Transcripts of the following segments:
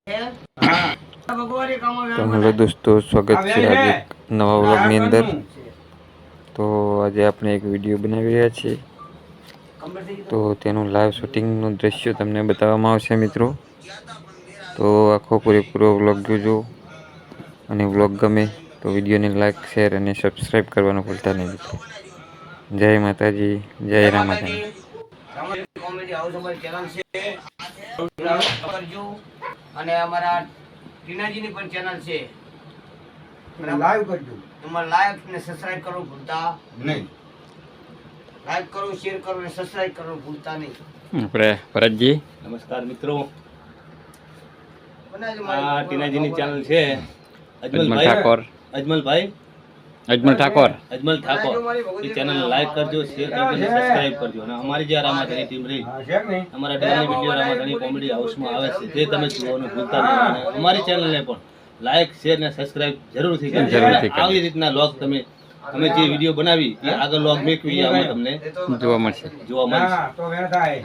તો હેલો દોસ્તો, સ્વાગત છે આજે નવા વ્લોગની અંદર। તો આજે આપણે એક વિડીયો બનાવી રહ્યા છીએ, તો તેનું લાઈવ શૂટિંગનું દ્રશ્ય તમને બતાવવામાં આવશે મિત્રો। તો આખો પૂરેપૂરો વ્લોગ જોજો, અને વ્લોગ ગમે તો વિડીયોને લાઈક, શેર અને સબસ્ક્રાઈબ કરવાનું ભૂલતા નહીં મિત્રો। જય માતાજી, જય રામાધણ। કોમેડી હાઉસ અમારી ચેનલ છે, કરજો। અને અમારા ટીનાજીની પણ ચેનલ છે, લાઈવ કરજો। તમારે લાઈક ને સબસ્ક્રાઇબ કરવું ભૂલતા નહીં। લાઈક કરો, શેર કરો અને સબસ્ક્રાઇબ કરવું ભૂલતા નહીં। આપણે ભરતજી, નમસ્કાર મિત્રો, આ ટીનાજીની ચેનલ છે, અજમલ ઠાકોર, અજમલ ઠાકોર એ ચેનલ લાઈક કરજો, શેર કરજો અને સબસ્ક્રાઇબ કરજો। અને અમારી જે રામાધણી ટીમ રહી, અમારા ડેલી વિડીયો રામાધણી કોમેડી હાઉસમાં આવે છે, તે તમે જોવાનું ભૂલતા નહીં। અને અમારી ચેનલને પણ લાઈક, શેર અને સબસ્ક્રાઇબ જરૂરથી કરજો। આવી રીતના લોગ તમે અમે જે વિડીયો બનાવી એ આગળ લોગ મેકવી આમાં તમને જોવા મળશે। તો વેર થાય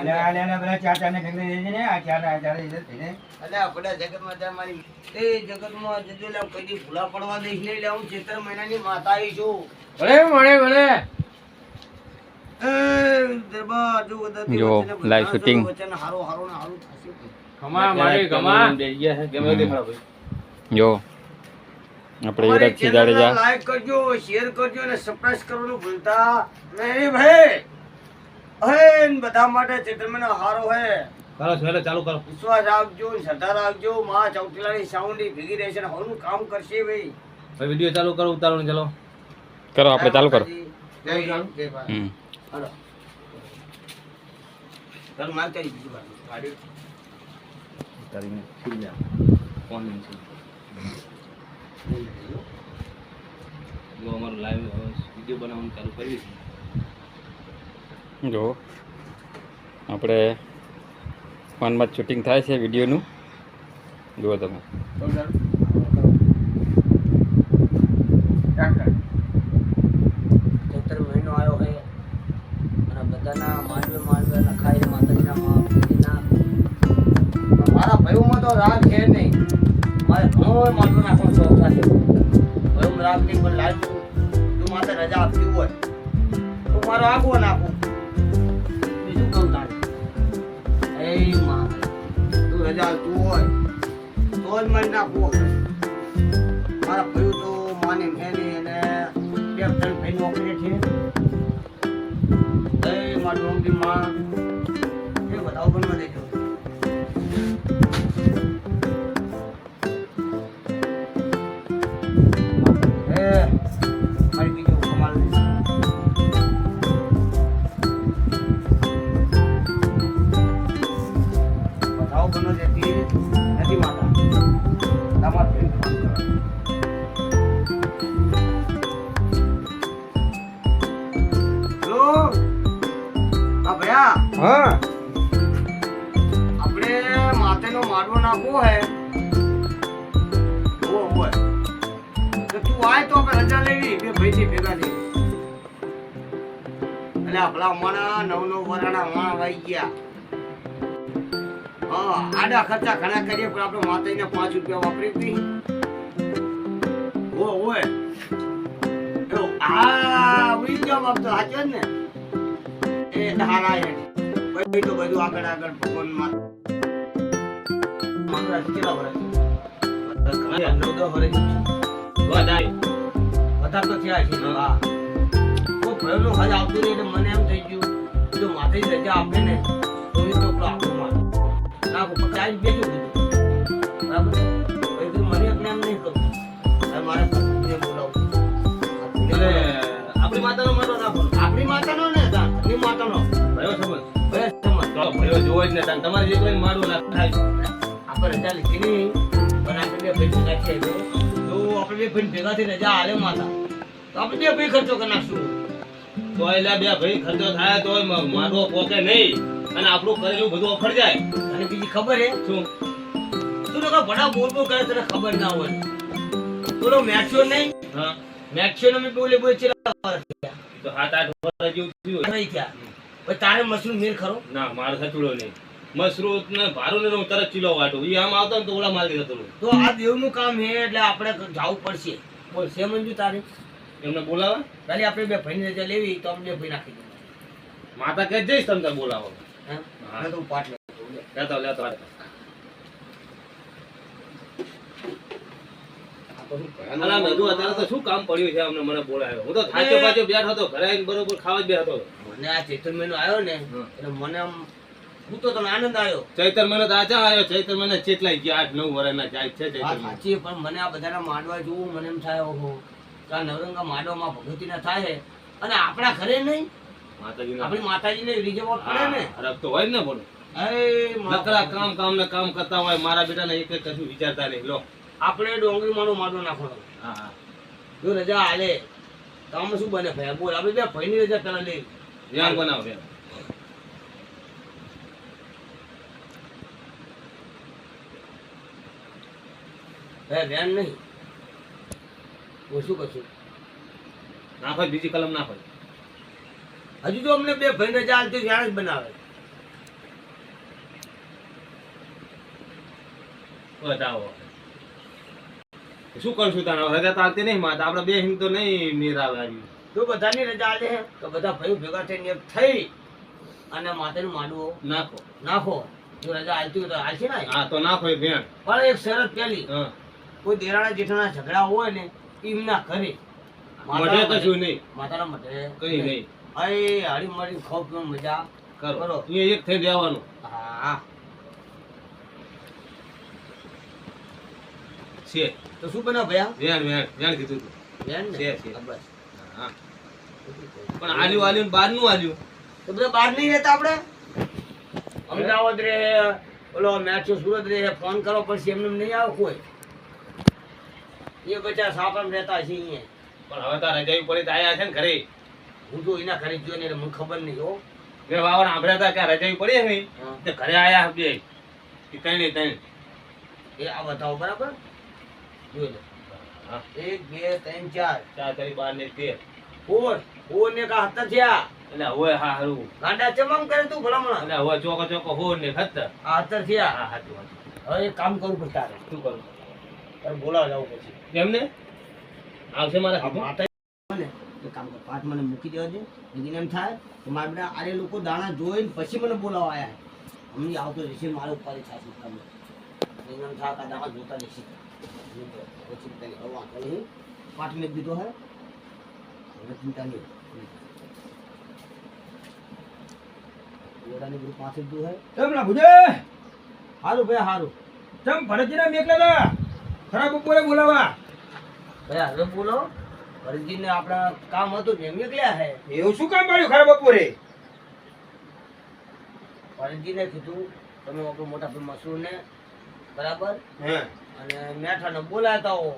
અને આને બધા ચાર ને ઢગલે દેજે ને આ ચાર થઈને અલે આપડા જગતમાં જા મારી એ જગતમાં જજેલા કદી ભૂલા પડવા દઈશ ને એટલે હું 7 મહિનાની માતા આવી છું। ભલે એ દરબાર જો ગદતી જો લાઈવ શૂટિંગ વચન હારો ને હારું થશે। કમા મારી કમા દેડિયા છે કેમ દેખાડો ભાઈ। જો આપણે યુવરાજસિંહ જાડેજા, લાઈક કરજો, શેર કરજો અને સબસ્ક્રાઇબ કરવાનું ભૂલતા નહીં ભાઈ। અહેન બધા માટે ચેતરમેનો હારો હે, કરો ચાલો ચાલુ કરો, વિશ્વાસ રાખજો, શ્રદ્ધા રાખજો। માં ચૌટીલાની સાઉન્ડી ભેગી રહેશે ને હોનું કામ કરશે ભાઈ। ભાઈ વિડિયો ચાલુ કરો, ઉતારો ને ચાલો કરો, આપણે ચાલુ કરો। હાલો ચાલ માર કરી બીજી વાત ગાડી ઉતારીને ખીલ જા ફોન નહીં છે। જો અમારું લાઈવ વિડીયો બનાવવાનું ચાલુ કરી જો આપણે ફોનમાં શૂટિંગ થાય છે વિડીયોનું, જુઓ તમે। ચૈત્ર મહિનો આવ્યો છે અને બધાના માંડવે લખાય માતાજીના મહાપ્રભુજીના। મારા ભાઈઓમાં તો રાગ છે નહીં, મારે ઘણો માંડવો નાખવાનો શોખ થશે। ભાઈઓ રાગ નહીં પણ લાલ તું મારે રજા આપતી હોય તો મારો આગવો નાખું, બીજું કહું તારે એ માં તું રજા આપતું હોય તો જ મને નાખવું। મારા ભાઈઓ તો માને મેની અને બે ત્રણ ભાઈ નોકરી છે। એ મારું ડોંગી માં એ બતાવો બનવા દેજો। મારી બીજું કમાલ બતાવો બનવા દેતી નથી માતા, તમારે પ્રેમ કામ કરો। હા આપણે માથેનો માડવો નાખવો હે હોય તો તું આય તો આપણે રજા લેવી બે ભાઈથી ભેગા થઈ। એટલે આપણા હમણાં 9 વરાણા માં આવી ગયા। હા આડા ખર્ચા ઘણા કરીએ પણ આપણે માતાજીને 5 રૂપિયા વાપરી હતી હોય આ વિડીયો બાબતો સાચો ને એ ધારા એ ભાઈ તો બધું આગળ ભગવાન માં મારા કેટલા વર્ષ ઘણા 9-10 વર્ષ વધારે વધારે તો થયા છે। હા તો ભયનો હજ આવતું નહીં એટલે મને એમ થઈ ગયું જો માથે રજા આપે ને તો એ તો આપણો માથું ના પકડાઈ બેઠું કીધું બરાબર। પછી મને એમને એમ નહીં કરું, મારે પત્નીને બોલાવું એટલે આપણી માતાનો મારો ના બોલ, આપણી માતાનો ને આપણી માતાનો ભયો સમજ તો ભયો જોવો જ ને તમારે જે કોઈ મારું ના થાય આપણે રજા લીધી નહીં પણ આપણે બે ભાઈ નાખીએ તો આપણે બે ભાઈ ભેગા થઈ રજા આલે માતા તો આપણે બે ભાઈ ખર્ચો કરી નાખશું। તો એટલે બે ભાઈ ખર્ચો થાય તો મારવો પોકે નહીં અને આપણું કરેલું બધું અફળ જાય। અને બીજી ખબર હે શું તું તો ભડા બોલ કરે તને ખબર ના હોય થોડો મેચ્યોર નહીં। હા મેચ્યોર મેં બોલે ચેલા તો 7-8 વર્ષ જેવું થયું નહીં થયા। તારે મશરૂમ મેર ખરો ના, મારે સચુડો નહીં। મસરૂ ને ભારું ને હું તરત ચીલો વાટું ઈ આમ આવતો ને તો ઓલા મારી જતો તો આ દેવનું કામ છે એટલે આપણે જવું પડશે. બોલ છે મંજુ તારી એમને બોલાવે ખાલી આપણે બે ભાઈને રજા લેવી તો અમને ભાઈ નાખી દે. માતા કે જઈશ તમે તાર બોલાવો હે હા તો હું પાટ લેતો લેતો આ તો શું ભયાનક અલા મેં કીધું અત્યારે તો શું કામ પડ્યું છે અમને મને બોલાવ્યો હું તો થાચો પાછો બેઠો હતો ઘરે આવીને બરોબર ખાવા જ બેઠો હતો મને આ ચૈત્ર મહિનો આવ્યો ને એટલે મને આમ હું તો તને આનંદ આવ્યો. ચૈતર મહિનો તો આચા આવ્યો ચૈતર મહિના ચેટલાય ગયા 8-9 વર્ષના જાય છે ચૈતર વાત મહિનો સાચી પણ મને આ બધાના માંડવા જોવું મને એમ થાય ઓહો આ નવરંગા માંડવામાં ભગવતીના થાય અને આપણા ઘરે નહીં માતાજીના આપણી માતાજીને રીઝવવા પડે ને. અરબ તો હોય જ ને બોલો નકરા કામ ને કામ કરતા હોય મારા બેટાને એક કશું વિચારતા નહીં લો આપણે ડોંગરી માનું માંડવો નાખવાનો. હા જો રજા હાલે તો આમાં શું બને ભાઈ બોલ આપણે બે ભાઈની રજા પેલા લઈ ધ્યાન બનાવો ધ્યાન ભાઈ ધ્યાન નહીં ઓછું કશું નાખો બીજી કલમ નાખો હજુ તો અમને બે ભાઈ રજા હાલતી ધ્યાન જ બનાવે. બતાવો શું કરશું તારા રજા તો આવતી નહીં માતા આપણે બે હિમ તો નહીં મેર આવે આવી જો બધાની રજા હાલે તો બધા ભાઈઓ ભેગા થઈને એક થઈ અને માતાનું માંડવો નાખો નાખો. જો રજા હાલતી હોય તો હાલશે ને. હા તો નાખો એ ભેણ પણ એક શરત પેલી હા કોઈ દેરાણા જેઠાણા ઝઘડા હોય ને એમના કરે મઢે કશું નહીં માતાના મઢે કઈ નહીં હળી મળી ખાવ પીવાની મજા કરો કરો. અહીંયા એક થઈ રહેવાનું હા છે તો શું બનાવ ભૈયા વેણ વેણ વેણ કીધું તું બેન ને છે, છે. બસ હા પણ આલ્યું બહાર નું આલ્યું તો બધા બહાર નહીં રહેતા આપણે અમદાવાદ રે ઓલો મેચો સુરત રે ફોન કરો પછી એમને નહીં આવે કોઈ એ બચ્ચા સાપમ રહેતા છે અહીંયા. પણ હવે તારે રજાઈ પડી તો આયા છે ને ઘરે હું તો એના ઘરે ગયો ને એટલે મને ખબર નહીં હો. બે વાવર સાંભળ્યા હતા કે આ રજાઈ પડી ને હા. તે ઘરે આયા બે એ કઈ નહીં તઈ એ આ બતાવો બરાબર જોઈ લો હા 1 2 3 4 ચાર તારી બાર ને 13 ફોર ને કા હતા થયા એટલે હવે હા હારું ગાંડા ચમમ કરે તું ભલામણ એટલે હવે ચોકો હો ને ખતર આ હતા થયા. હા હાચું હવે એક કામ કરવું પડે તારે શું કરું તારે બોલાવા જવું પછી એમને આવશે મારા આ કીધું માતા ને એક કામ કર પાઠ મને મૂકી દેવા દે લેકિન એમ થાય કે મારા બેટા આરે લોકો દાણા જોઈને પછી મને બોલાવા આયા અમને આવતો રહેશે મારે ઉપાધિ થશે તમને એમ થાય કે દાણા જોતા રહેશે પછી તને વાંધો નહીં પાઠ મેં દીધો હે હવે ચિંતા નહીં પોતાની ગ્રુપ પાસે જ દો હે કેમ ના ભુજે હારું ભાઈ હારું કેમ ભરતજીના મેકલા ખરા બપોરે બોલાવા ભાઈ હવે બોલો હરજીને આપણા કામ હતું ને નીકળ્યા હે એવું શું કામ પાડ્યું ખરા બપોરે હરજીને કીધું તમે આપણો મોટા ભાઈ મસરૂરને બરાબર હે અને મેઠાને બોલાતા હો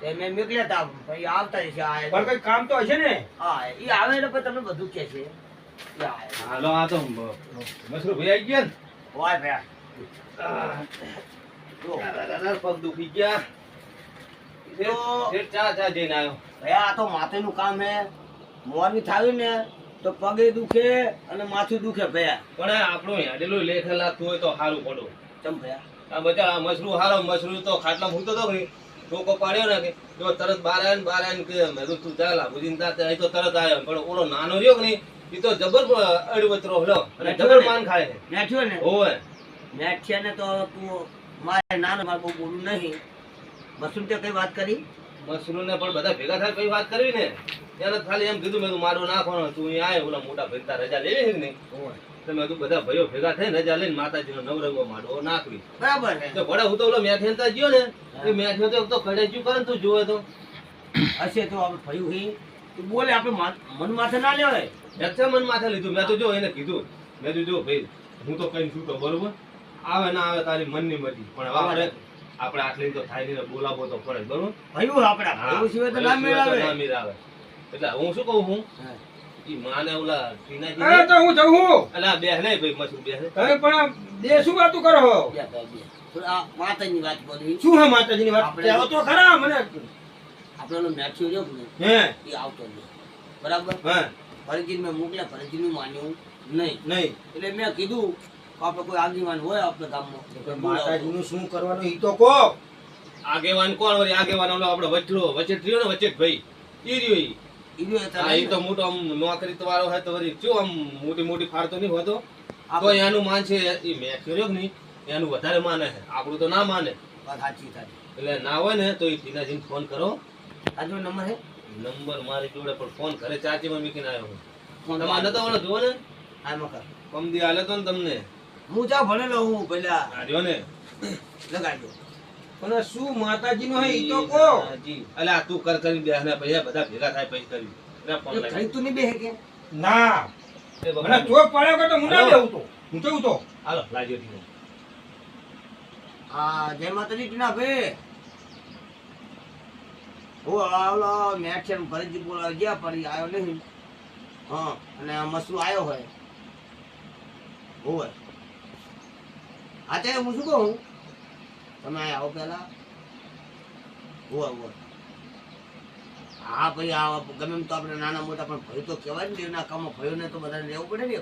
તે મેં નીકળ્યા તા પછી આવતા છે પણ કઈ કામ તો હશે ને હા એ આવે એટલે પછી તમને બધું કહે છે એ આવે. હાલો આ તો મસરૂ ભાઈ આવી ગયા ને હોય ભાઈ જો પગ દુખી ગયા ચા જઈને આવ્યો ભાઈ આ તો માથેનું કામ હે મોરબી થાવી ને તો પગે દુખે અને માથું દુખે ભયા પણ આપણું હેડેલું લેખ લાગતું હોય તો સારું પડું ચમ ભયા આ બધા મસરૂ હારો મસરૂ તો ખાટલા મૂકતો હતો ને ટોકો પાડ્યો ને કે જો તરત બહાર આવીને કે મેં કીધું તું ચાલ બુજીને તા અહીં તો તરત આવ્યો પણ ઓલો નાનો રહ્યો કે નહીં એ તો જબર અડવતરો હલો અને જબર માન ખાય છે મેઠ્યો ને હોવે મેઠ્યા ને તો તું મારે નાનો મારે બહુ બોલું નહીં મસરૂમ તે કઈ વાત કરી મસરૂ ને પણ બધા ભેગા થાય કઈ વાત કરવી ને એને ખાલી એમ કીધું મેં તું મારું નાખવાનો તું અહીંયા આવ્યો ઓલા મોટા ભેગતા રજા લેવી છે ને તો મેં તું બધા ભાઈઓ ભેગા થઈને રજા લઈને માતાજીનો નવરંગો માંડવો નાખવી બરાબર હે તો ભડા હું તો ઓલો મેઠેનતા ગયો ને એ મેઠ્યો તો કડે જ્યું કરે ને તું જોવે તો હશે તો આપણે ભયું હી તું બોલે આપણે મન માથે ના લેવાય એક્ચા મન માથે લીધું મેં તો જો એને કીધું મેં તો જો ભાઈ હું તો કઈ છું તો બરોબર આવે ના આવે તારી મનની મરજી પણ હવે આપણે આટલી તો થાય નહીં બોલાવો તો પડે બરોબર ભયું આપડા ભયું સિવાય તો ના મેળાવે ના મેળાવે એટલે હું શું કહું હું ઈ માને ઓલા અરે ટીનાજી તો હું જઉં હું એટલે આ બે નહીં ભાઈ મસરૂ બે તમે પણ બે શું વાતું કરો છો આ માતાની વાત બોલી શું હે માતાજીની વાત આપણે- કહેવો તો ખરા મને આપણે ઓલો મેઠ્યો રહ્યો ને હે એ આવતો નહીં બરાબર હે ફરજી મેં મોકલ્યા ફરજી નું માન્યું નહીં નહીં એટલે મેં કીધું આપણે કોઈ આગેવાન હોય આપણે ગામમાં માતાજીનું શું કરવાનું ઈ તો કહો. આગેવાન કોણ વળી? આગેવાન ઓલો આપણો વચેટ રહ્યો ને, વચેટ ભાઈ ઈ રહ્યો ઈ. હા, ઈ તો મોટો આમ નોકરી તો વાળો હોય તો વળી શું આમ મોટી ફાડતો નહીં હોતો. તો એનું માન છે ઈ મેં કર્યો કે નહીં એનું વધારે માને છે, આપણું તો ના માને. વાત સાચી સાચી. એટલે ના હોય ને તો ઈ ટીનાજીને ફોન કરો. આજનો નંબર હે? નંબર મારી જોડે પણ ફોન કરે ચાચીમાં મૂકીને આવ્યો હું. ફોન તમારે નતો ઓલો જુઓ ને હા મકર. કમદી હાલે તો ને તમને હું જા ભણેલો હું પેલા આ રહ્યો ને. લગાડજો. પણ શું માતાજીનું હે ઈ તો કહો. જી. અલા તું કર કરીને બેહ ને પૈસા બધા ભેગા થાય પછી કરી. લે ફોન એ લાગી. ઘડી તું નહીં બેહે કે? ના એ મને બગાડ. ચોક પડ્યો કે તો હું ના હાલો. બેહું તો. હું કેવું તો હાલો લાગ્યો ટીનો. હા જય માતાજી ટીના ભાઈ. ઓ આવલો મેક્શન ફરીથી બોલાવ ગયા પડી આવ્યો નહીં. હા અને આ મસરૂ આવ્યો હોય. હોય. હા તે હું શું કહું? તમે અહીં આવો પહેલા. હોય હોય. હા ભાઈ આ ગમે એમ તો આપણે નાના મોટા પણ ભય તો કહેવાય ને એના કામમાં ભયોને તો બધાને રહેવું પડે ને.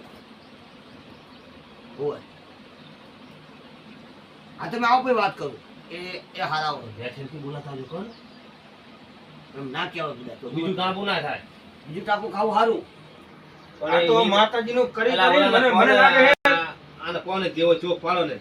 હોય. હા તમે આવો ભાઈ વાત કરું. એ હારા હોય. વેક્સિનથી બોલાતા આવજો કોણ? એમ ના કહેવાય બધા. તો બીજું કાબુ ના થાય. બીજું ટાકું ખાવું સારું. આ તો માતાજીનું કરી એલા કરીને ઓલાને મને લાગે હે આને કોને જેવો ચોક પાડો ને